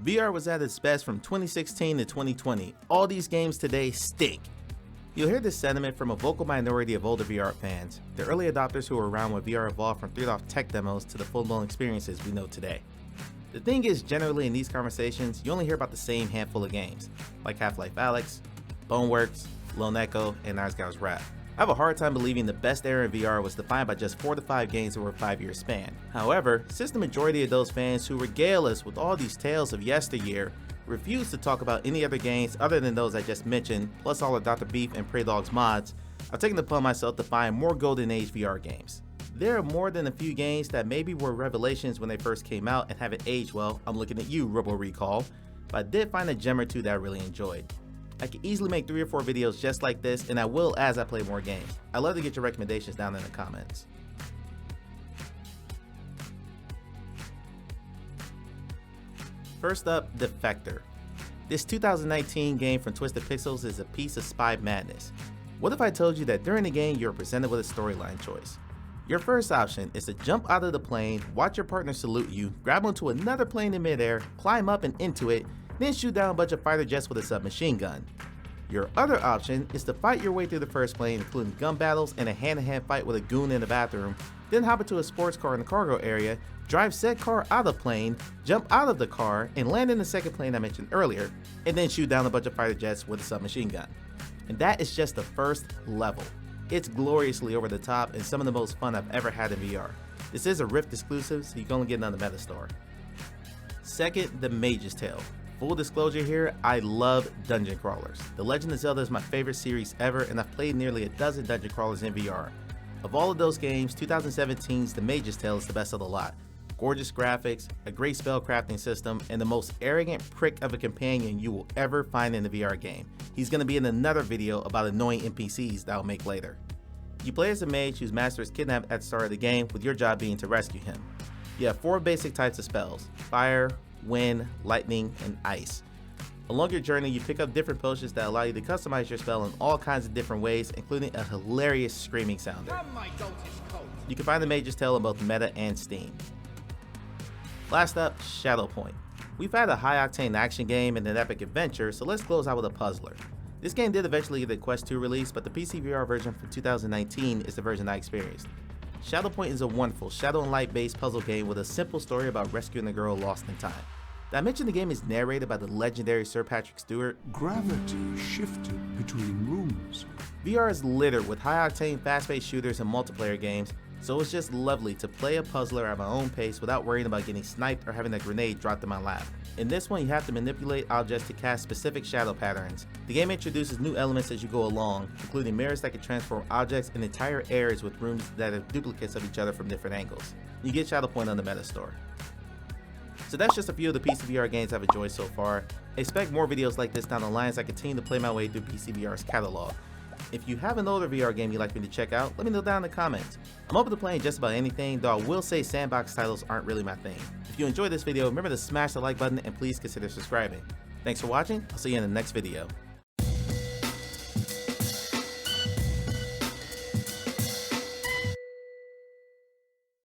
VR was at its best from 2016 to 2020. All these games today stink. You'll hear this sentiment from a vocal minority of older VR fans, the early adopters who were around when VR evolved from 3D tech demos to the full-blown experiences we know today. The thing is, generally in these conversations, you only hear about the same handful of games, like Half-Life Alyx, Boneworks, Lone Echo, and Asgard's Wrath. I have a hard time believing the best era in VR was defined by just 4 to 5 games over a 5-year span. However, since the majority of those fans who regale us with all these tales of yesteryear refuse to talk about any other games other than those I just mentioned, plus all of Dr. Beef and Prey Dog's mods, I've taken it upon myself to find more Golden Age VR games. There are more than a few games that maybe were revelations when they first came out and haven't aged well. I'm looking at you, Robo Recall, but I did find a gem or two that I really enjoyed. I could easily make 3 or 4 videos just like this, and I will as I play more games. I'd love to get your recommendations down in the comments. First up, Defector. This 2019 game from Twisted Pixels is a piece of spy madness. What if I told you that during the game you're presented with a storyline choice? Your first option is to jump out of the plane, watch your partner salute you, grab onto another plane in midair, climb up and into it, then shoot down a bunch of fighter jets with a submachine gun. Your other option is to fight your way through the first plane, including gun battles and a hand-to-hand fight with a goon in the bathroom, then hop into a sports car in the cargo area, drive said car out of the plane, jump out of the car, and land in the second plane I mentioned earlier, and then shoot down a bunch of fighter jets with a submachine gun. And that is just the first level. It's gloriously over the top and some of the most fun I've ever had in VR. This is a Rift exclusive, so you can only get it on the Meta Store. Second, The Mage's Tale. Full disclosure here, I love dungeon crawlers. The Legend of Zelda is my favorite series ever, and I've played nearly a dozen dungeon crawlers in VR. Of all of those games, 2017's The Mage's Tale is the best of the lot. Gorgeous graphics, a great spell crafting system, and the most arrogant prick of a companion you will ever find in a VR game. He's going to be in another video about annoying NPCs that I'll make later. You play as a mage whose master is kidnapped at the start of the game, with your job being to rescue him. You have 4 basic types of spells: fire, wind, lightning, and ice. Along your journey, you pick up different potions that allow you to customize your spell in all kinds of different ways, including a hilarious screaming sounder. You can find The Mage's Tale on both Meta and Steam. Last up, Shadowpoint. We've had a high-octane action game and an epic adventure, so let's close out with a puzzler. This game did eventually get a Quest 2 release, but the PCVR version from 2019 is the version I experienced. Shadowpoint is a wonderful shadow and light based puzzle game with a simple story about rescuing a girl lost in time. Did I mention the game is narrated by the legendary Sir Patrick Stewart? Gravity shifted between rooms. VR is littered with high-octane fast-paced shooters and multiplayer games, so it's just lovely to play a puzzler at my own pace without worrying about getting sniped or having a grenade dropped in my lap. In this one, you have to manipulate objects to cast specific shadow patterns. The game introduces new elements as you go along, including mirrors that can transform objects and entire areas with rooms that are duplicates of each other from different angles. You get Shadowpoint on the Meta Store. So that's just a few of the PCVR games I've enjoyed so far. Expect more videos like this down the line as I continue to play my way through PCVR's catalog. If you have an older VR game you'd like me to check out, let me know down in the comments. I'm open to playing just about anything, though I will say sandbox titles aren't really my thing. If you enjoyed this video, remember to smash the like button and please consider subscribing. Thanks for watching, I'll see you in the next video.